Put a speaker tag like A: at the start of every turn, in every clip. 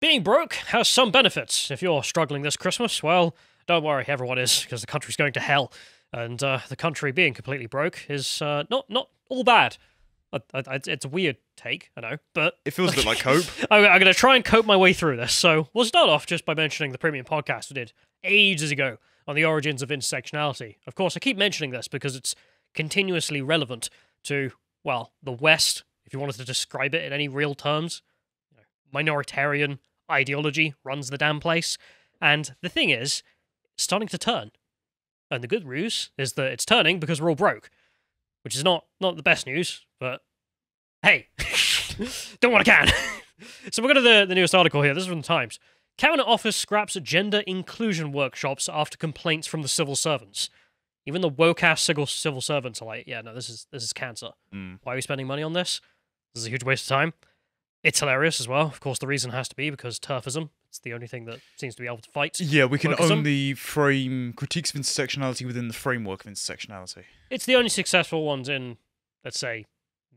A: Being broke has some benefits. If you're struggling this Christmas, well, don't worry, everyone is, because the country's going to hell. And the country being completely broke is not all bad. It's a weird take, I know, but...
B: It feels a bit like cope.
A: I'm going to try and cope my way through this. So we'll start off just by mentioning the premium podcast we did ages ago on the origins of intersectionality. Of course, I keep mentioning this because it's continuously relevant to, well, the West, if you wanted to describe it in any real terms. Minoritarian ideology runs the damn place. And the thing is, it's starting to turn. And the good news is that it's turning because we're all broke. Which is not the best news, but hey, do what I can. So we'll go to the newest article here. This is from the Times. Cabinet Office scraps gender inclusion workshops after complaints from the civil servants. Even the woke-ass civil servants are like, yeah, no, this is cancer. Why are we spending money on this? This is a huge waste of time. It's hilarious as well. Of course, the reason has to be because turfism. It's the only thing that seems to be able to fight.
B: Yeah, we can
A: wokeism.
B: only frame critiques of intersectionality within the framework of intersectionality.
A: It's the only successful ones in, let's say,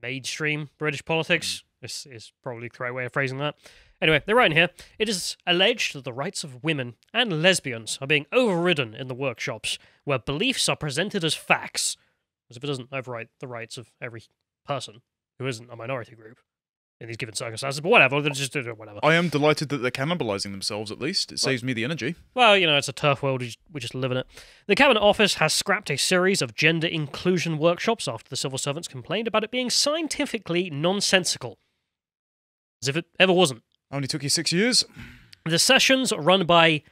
A: mainstream British politics. This is probably the right way of phrasing that. Anyway, they're right in here. It is alleged that the rights of women and lesbians are being overridden in the workshops, where beliefs are presented as facts, as if it doesn't override the rights of every person who isn't a minority group in these given circumstances, but whatever, they're just doing whatever.
B: I am delighted that they're cannibalising themselves, at least. It saves me the energy.
A: Well, it's a turf world, we just live in it. The Cabinet Office has scrapped a series of gender inclusion workshops after the civil servants complained about it being scientifically nonsensical. As if it ever wasn't.
B: Only took you 6 years.
A: The sessions run by,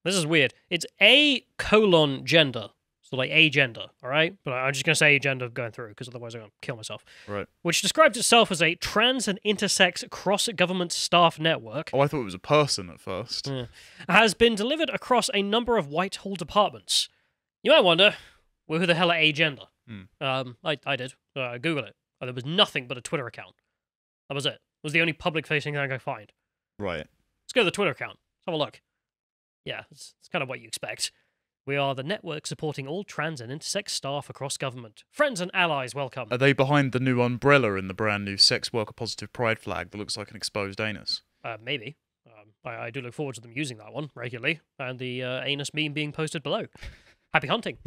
A: this is weird, it's A:gender. So like agender, all right? But I'm just going to say agender going through, because otherwise I'm going to kill myself.
B: Right.
A: Which describes itself as a trans and intersex cross-government staff network.
B: Oh, I thought it was a person at first.
A: Has been delivered across a number of Whitehall departments. You might wonder, well, who the hell are agender? I did. Google it. There was nothing but a Twitter account. That was it. It was the only public-facing thing I could find.
B: Right.
A: Let's go to the Twitter account. Let's have a look. Yeah, it's kind of what you expect. We are the network supporting all trans and intersex staff across government. Friends and allies, welcome.
B: Are they behind the new umbrella in the brand new sex worker positive pride flag that looks like an exposed anus?
A: Maybe. I do look forward to them using that one regularly, and the anus meme being posted below. Happy hunting.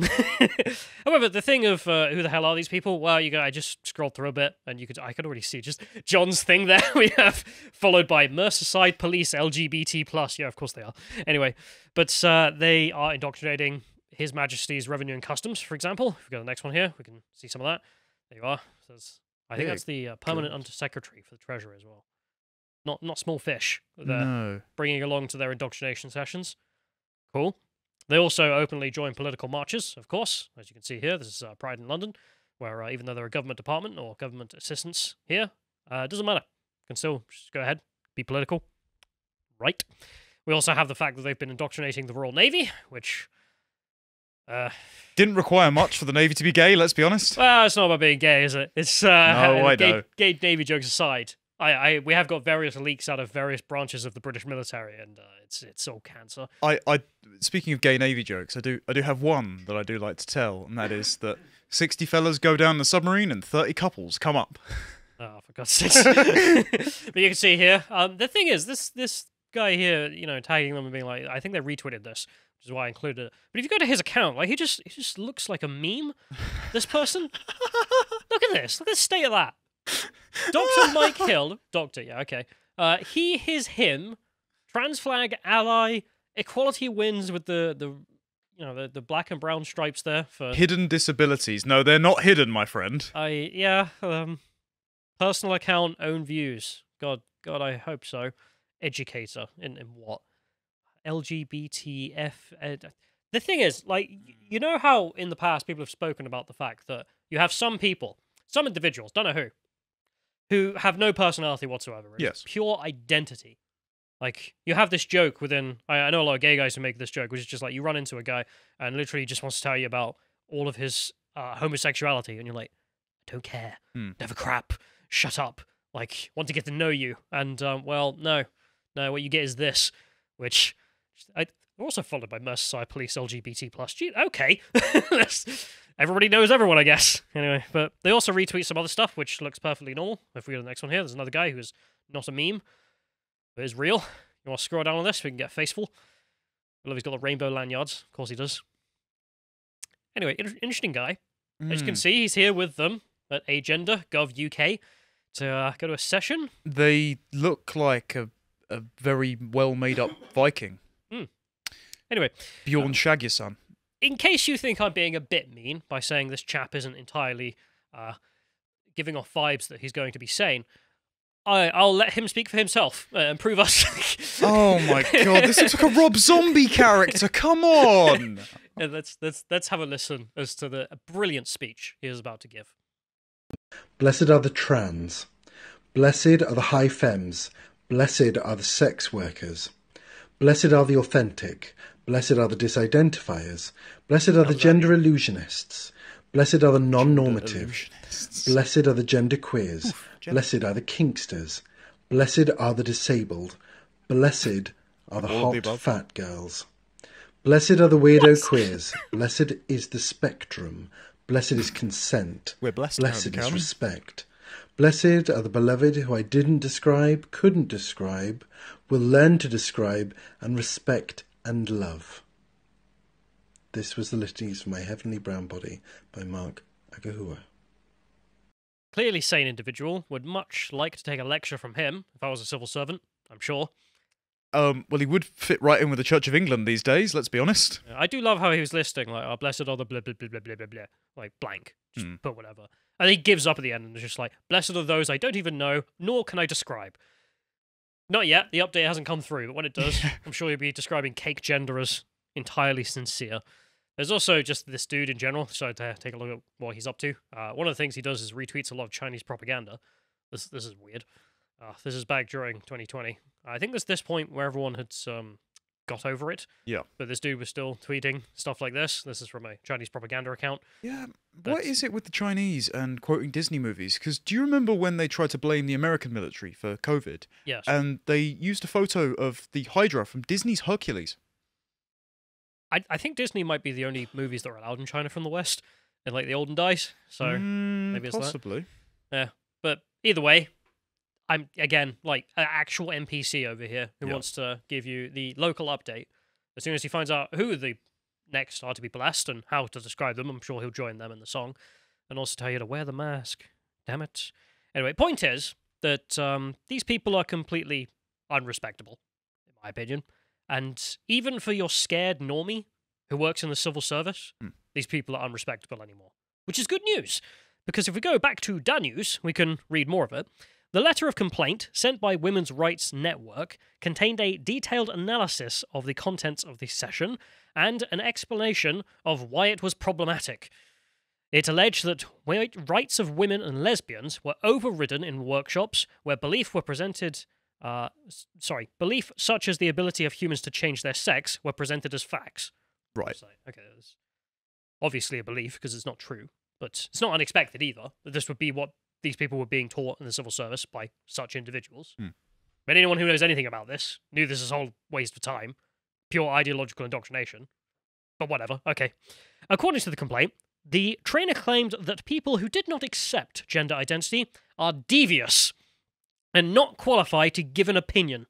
A: However, the thing of who the hell are these people? Well, I just scrolled through a bit, and I could already see just John's thing there. We have followed by Merseyside Police LGBT+. Yeah, of course they are. Anyway, but they are indoctrinating His Majesty's Revenue and Customs, for example. If we go to the next one here, we can see some of that. There you are. I think that's the permanent undersecretary for the Treasury as well. Not small fish. They're bringing along to their indoctrination sessions. Cool. They also openly join political marches, of course. As you can see here, this is Pride in London, where even though they're a government department or government assistance here, it doesn't matter. You can still just go ahead, be political. Right. We also have the fact that they've been indoctrinating the Royal Navy, which...
B: Didn't require much for the Navy to be gay, let's be honest.
A: Well, it's not about being gay, is it? It's
B: I know.
A: Gay Navy jokes aside. We have got various leaks out of various branches of the British military, and it's all cancer.
B: Speaking of gay Navy jokes, I do have one that I do like to tell, and that is that 60 fellas go down the submarine and 30 couples come up.
A: Oh, for God's sakes! But you can see here, the thing is, this guy here, tagging them and being like, I think they retweeted this, which is why I included it. But if you go to his account, like he just looks like a meme. This person, look at this. Look at the state of that. Dr. Mike Hill, doctor, yeah, okay. He, his, him, trans flag, ally, equality wins with the black and brown stripes there for
B: hidden disabilities. No, they're not hidden, my friend.
A: Personal account, own views. God, I hope so. Educator in what? LGBTF. The thing is, like, you know how in the past people have spoken about the fact that you have some people, some individuals, don't know who have no personality whatsoever. It's
B: yes.
A: Pure identity. Like, you have this joke within... I know a lot of gay guys who make this joke, which is just like, you run into a guy and literally just wants to tell you about all of his homosexuality, and you're like, I don't care. Never crap. Shut up. Like, want to get to know you. And, well, no. No, what you get is this, which... They're also followed by Merseyside Police LGBT+. Gee, okay. Everybody knows everyone, I guess. Anyway, but they also retweet some other stuff, which looks perfectly normal. If we go to the next one here, there's another guy who's not a meme, but is real. You want to scroll down on this? We can get Faceful. I love he's got the rainbow lanyards. Of course he does. Anyway, interesting guy. As you can see, he's here with them at Agenda.gov UK to go to a session.
B: They look like a very well made up Viking.
A: Anyway,
B: Bjorn Shagyason.
A: In case you think I'm being a bit mean by saying this chap isn't entirely giving off vibes that he's going to be sane, I'll let him speak for himself and prove us.
B: Oh my god, this looks like a Rob Zombie character. Come on.
A: Yeah, let's have a listen as to the brilliant speech he is about to give.
C: Blessed are the trans. Blessed are the high femmes. Blessed are the sex workers. Blessed are the authentic. Blessed are the disidentifiers. Blessed are the gender illusionists. Blessed are the non-normative. Blessed are the gender queers. Blessed are the kinksters. Blessed are the disabled. Blessed are the hot fat girls. Blessed are the weirdo queers. Blessed is the spectrum. Blessed is consent.
B: We're blessed.
C: Blessed is respect. Blessed are the beloved who I didn't describe, couldn't describe, will learn to describe and respect and love. This was the Litanies for My Heavenly Brown Body by Mark Agahua.
A: Clearly sane individual. Would much like to take a lecture from him if I was a civil servant, I'm sure.
B: Well, he would fit right in with the Church of England these days, let's be honest.
A: I do love how he was listing, like, oh, blessed are the blah, blah, blah, blah, blah, blah, blah, like, blank. Just put whatever. And he gives up at the end and is just like, blessed are those I don't even know, nor can I describe. Not yet. The update hasn't come through, but when it does, I'm sure he'll be describing cake gender as entirely sincere. There's also just this dude in general, so to take a look at what he's up to. One of the things he does is retweets a lot of Chinese propaganda. This is weird. This is back during 2020. I think there's this point where everyone had got over it.
B: Yeah.
A: But this dude was still tweeting stuff like this. This is from a Chinese propaganda account.
B: Yeah. What is it with the Chinese and quoting Disney movies? Because do you remember when they tried to blame the American military for COVID?
A: Yes.
B: And they used a photo of the Hydra from Disney's Hercules.
A: I think Disney might be the only movies that are allowed in China from the West, in like the olden days. So maybe it's
B: possibly.
A: That. Yeah. But either way, I'm, again, like an actual NPC over here who wants to give you the local update. As soon as he finds out who the next are to be blessed and how to describe them, I'm sure he'll join them in the song. And also tell you to wear the mask. Damn it. Anyway, point is that these people are completely unrespectable, in my opinion. And even for your scared normie who works in the civil service, these people are unrespectable anymore. Which is good news, because if we go back to Da News, we can read more of it. The letter of complaint sent by Women's Rights Network contained a detailed analysis of the contents of the session and an explanation of why it was problematic. It alleged that rights of women and lesbians were overridden in workshops where belief such as the ability of humans to change their sex were presented as facts.
B: Right.
A: So, okay, there's obviously a belief because it's not true, but it's not unexpected either that this would be what these people were being taught in the civil service by such individuals. But anyone who knows anything about this knew this is a whole waste of time, pure ideological indoctrination. But whatever, okay. According to the complaint, the trainer claimed that people who did not accept gender identity are devious and not qualified to give an opinion.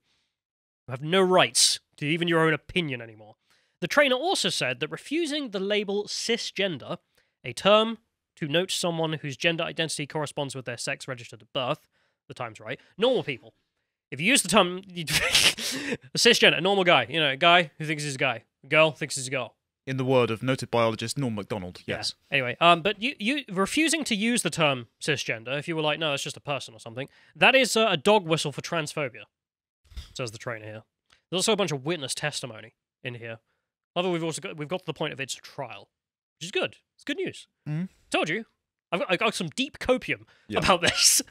A: You have no rights to even your own opinion anymore. The trainer also said that refusing the label cisgender, a term to note someone whose gender identity corresponds with their sex registered at birth, the time's right, normal people. If you use the term a cisgender, a normal guy, you know, a guy who thinks he's a guy, a girl thinks he's a girl.
B: In the word of noted biologist Norm MacDonald, yes.
A: Yeah. Anyway, but you refusing to use the term cisgender, if you were like, no, it's just a person or something, that is a dog whistle for transphobia, says the trainer here. There's also a bunch of witness testimony in here. Although we've got to the point of its trial, which is good. It's good news. Told you. I got some deep copium about this.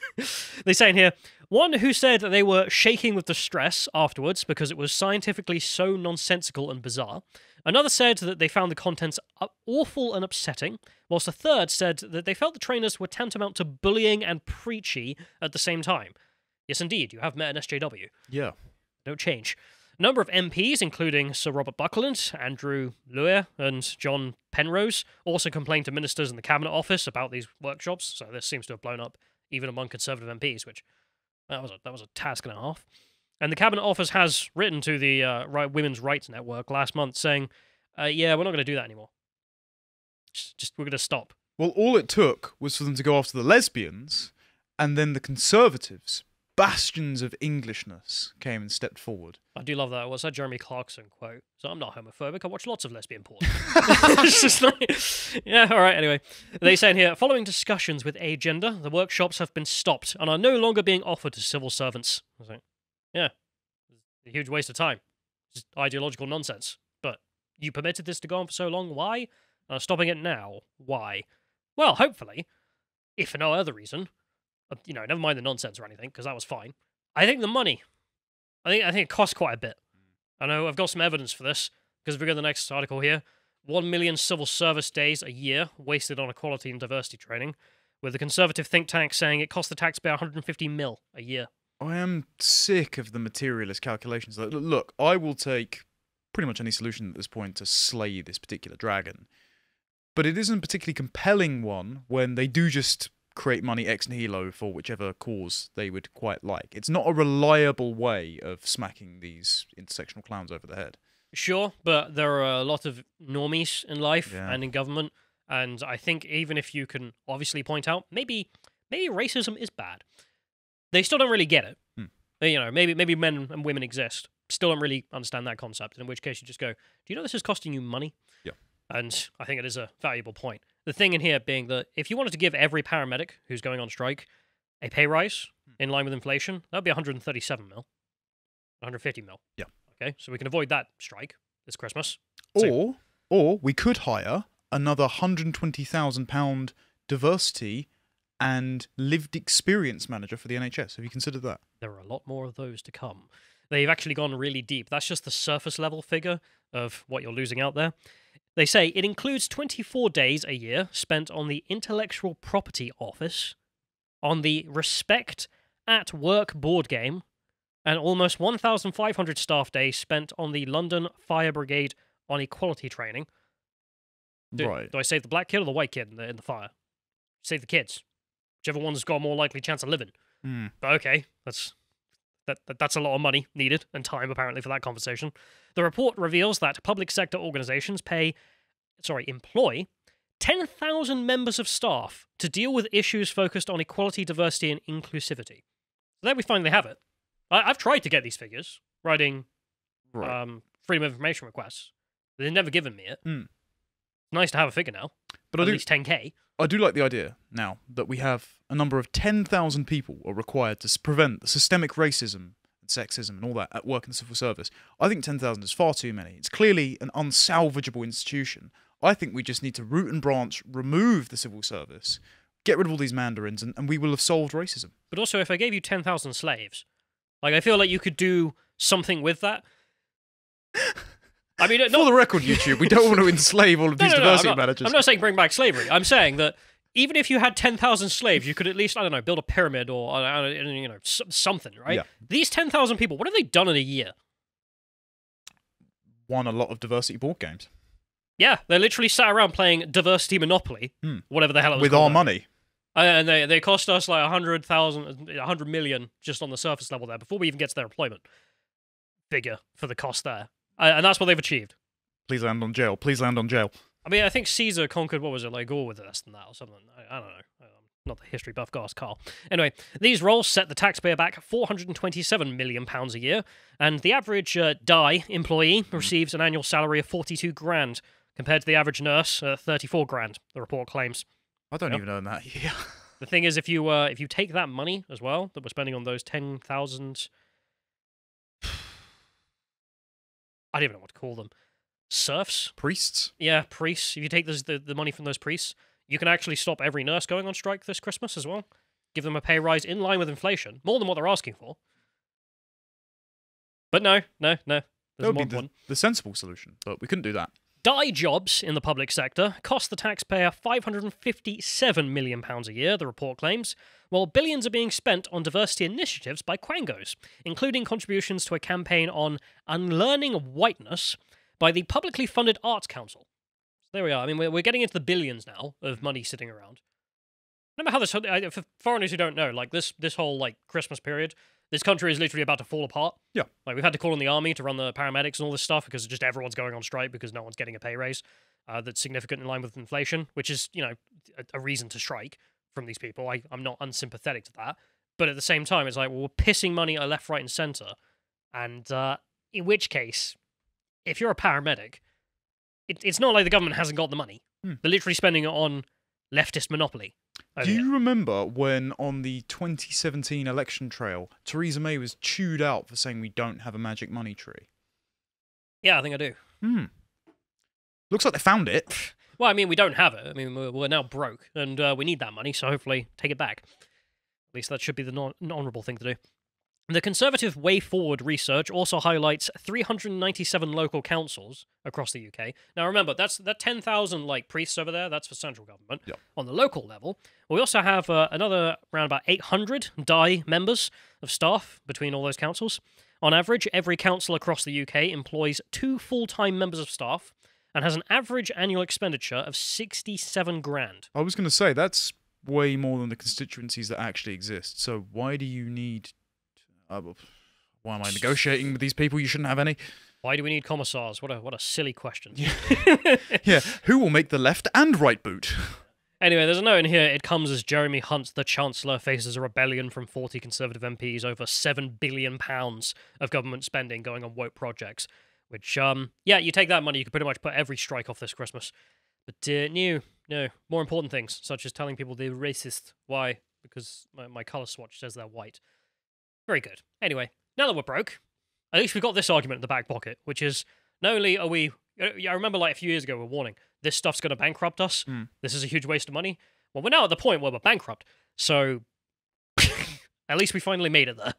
A: They say in here, one who said they were shaking with distress afterwards because it was scientifically so nonsensical and bizarre. Another said that they found the contents awful and upsetting, whilst a third said that they felt the trainers were tantamount to bullying and preachy at the same time. Yes, indeed, you have met an SJW.
B: Yeah.
A: Don't change. A number of MPs, including Sir Robert Buckland, Andrew Luer, and John Penrose, also complained to ministers in the Cabinet Office about these workshops, so this seems to have blown up even among Conservative MPs, which that was a task and a half. And the Cabinet Office has written to the Women's Rights Network last month saying, yeah, we're not going to do that anymore. Just we're going to stop.
B: Well, all it took was for them to go after the lesbians, and then the Conservatives, bastions of Englishness, came and stepped forward.
A: I do love that. What's that Jeremy Clarkson quote? So I'm not homophobic. I watch lots of lesbian porn. It's just like, yeah, all right. Anyway, they say in here, following discussions with Agenda, the workshops have been stopped and are no longer being offered to civil servants. I was like, yeah, a huge waste of time. Just ideological nonsense. But you permitted this to go on for so long. Why? Stopping it now. Why? Well, hopefully, if for no other reason, never mind the nonsense or anything, because that was fine. I think the money. I think it costs quite a bit. I know I've got some evidence for this, because if we go to the next article here, 1 million civil service days a year wasted on equality and diversity training, with the conservative think tank saying it costs the taxpayer 150 mil a year.
B: I am sick of the materialist calculations. Look, I will take pretty much any solution at this point to slay this particular dragon, but it isn't a particularly compelling one when they do just create money ex nihilo for whichever cause they would quite like. It's not a reliable way of smacking these intersectional clowns over the head.
A: Sure, but there are a lot of normies in life and in government, and I think even if you can obviously point out, maybe racism is bad, they still don't really get it. Maybe men and women exist, still don't really understand that concept, in which case you just go, do you know this is costing you money?
B: Yeah. And
A: I think it is a valuable point. The thing in here being that if you wanted to give every paramedic who's going on strike a pay rise in line with inflation, that would be 137 mil. 150 mil.
B: Yeah.
A: Okay, so we can avoid that strike this Christmas.
B: Or we could hire another £120,000 diversity and lived experience manager for the NHS. Have you considered that?
A: There are a lot more of those to come. They've actually gone really deep. That's just the surface level figure of what you're losing out there. They say it includes 24 days a year spent on the Intellectual Property Office, on the Respect at Work board game, and almost 1,500 staff days spent on the London Fire Brigade on equality training. Do I save the black kid or the white kid in the fire? Save the kids. Whichever one's got a more likely chance of living. But okay, that's a lot of money needed and time, apparently, for that conversation. The report reveals that public sector organizations employ 10,000 members of staff to deal with issues focused on equality, diversity, and inclusivity. So there we finally have it. I've tried to get these figures, writing freedom of information requests. They've never given me it. It's nice to have a figure now. But at least 10k.
B: I do like the idea now that we have a number of 10,000 people are required to prevent the systemic racism and sexism and all that at work in the civil service. I think 10,000 is far too many. It's clearly an unsalvageable institution. I think we just need to root and branch, remove the civil service, get rid of all these mandarins, and we will have solved racism.
A: But also, if I gave you 10,000 slaves, I feel like you could do something with that. I mean,
B: for the record, YouTube, we don't want to enslave all of these diversity managers.
A: I'm not saying bring back slavery. I'm saying that even if you had 10,000 slaves, you could at least, build a pyramid or, something, right?
B: Yeah.
A: These 10,000 people, what have they done in a year?
B: Won a lot of diversity board games.
A: Yeah, they literally sat around playing Diversity Monopoly, whatever the hell it was
B: with
A: called
B: our money.
A: And they cost us like 100 million just on the surface level there before we even get to their employment figure for the cost there. And that's what they've achieved.
B: Please land on jail. Please land on jail.
A: I mean, I think Caesar conquered, what was it, like Gaul with less than that or something. I don't know. Not the history buff, go ask Carl. Anyway, these roles set the taxpayer back £427 million a year, and the average DI employee receives an annual salary of 42 grand, compared to the average nurse, 34 grand, the report claims.
B: I don't even earn that. Yeah.
A: The thing is, if you take that money as well that we're spending on those 10,000, I don't even know what to call them, serfs,
B: priests.
A: Yeah, priests. If you take the money from those priests, you can actually stop every nurse going on strike this Christmas as well. Give them a pay rise in line with inflation, more than what they're asking for. But no. There's
B: that would
A: more
B: be
A: one.
B: the sensible solution, but we couldn't do that.
A: DI jobs in the public sector cost the taxpayer £557 million a year, the report claims, while billions are being spent on diversity initiatives by Quangos, including contributions to a campaign on unlearning whiteness by the publicly funded Arts Council. So there we are. I mean, we're getting into the billions now of money sitting around. Remember how this, for foreigners who don't know, like this whole like Christmas period, This country is literally about to fall apart.
B: Yeah.
A: Like, we've had to call on the army to run the paramedics and all this stuff because just everyone's going on strike because no one's getting a pay raise that's significant in line with inflation, which is, a reason to strike from these people. I'm not unsympathetic to that. But at the same time, it's like, well, we're pissing money at left, right, and centre. And in which case, if you're a paramedic, it's not like the government hasn't got the money. They're literally spending it on leftist monopoly.
B: Do you remember when on the 2017 election trail, Theresa May was chewed out for saying we don't have a magic money tree?
A: Yeah, I think I do.
B: Looks like they found it.
A: Well, I mean, we don't have it. I mean, we're now broke, and we need that money, so hopefully take it back. At least that should be the honourable thing to do. The Conservative Way Forward research also highlights 397 local councils across the UK. Now remember, that 10,000 priests over there, that's for central government.
B: Yep.
A: On the local level, we also have another around about 800 DI members of staff between all those councils. On average, every council across the UK employs 2 full-time members of staff and has an average annual expenditure of 67 grand.
B: I was going to say, that's way more than the constituencies that actually exist. So why do you need... why am I negotiating with these people? You shouldn't have any.
A: Why do we need commissars? What a silly question.
B: Yeah, who will make the left and right boot?
A: Anyway, there's a note in here. It comes as Jeremy Hunt, the Chancellor, faces a rebellion from 40 Conservative MPs over £7 billion of government spending going on woke projects. Which, you take that money, you could pretty much put every strike off this Christmas. But no, more important things, such as telling people they're racist. Why? Because my colour swatch says they're white. Very good. Anyway, now that we're broke, at least we've got this argument in the back pocket, which is, not only are we... I remember a few years ago we were warning, this stuff's going to bankrupt us, this is a huge waste of money. Well, we're now at the point where we're bankrupt, so at least we finally made it there.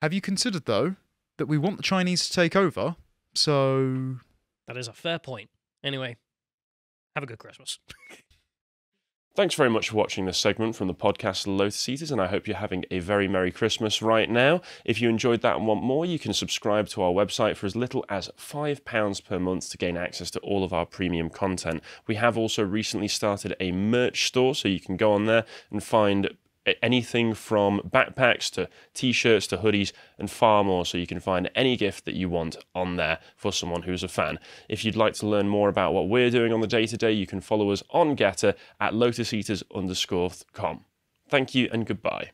B: Have you considered, though, that we want the Chinese to take over, so...
A: That is a fair point. Anyway, have a good Christmas.
D: Thanks very much for watching this segment from the podcast Lotus Eaters, and I hope you're having a very Merry Christmas right now. If you enjoyed that and want more, you can subscribe to our website for as little as £5 per month to gain access to all of our premium content. We have also recently started a merch store, so you can go on there and find anything from backpacks to t-shirts to hoodies and far more, so you can find any gift that you want on there for someone who's a fan. If you'd like to learn more about what we're doing on the day-to-day, you can follow us on Getter at lotuseaters_com. Thank you and goodbye.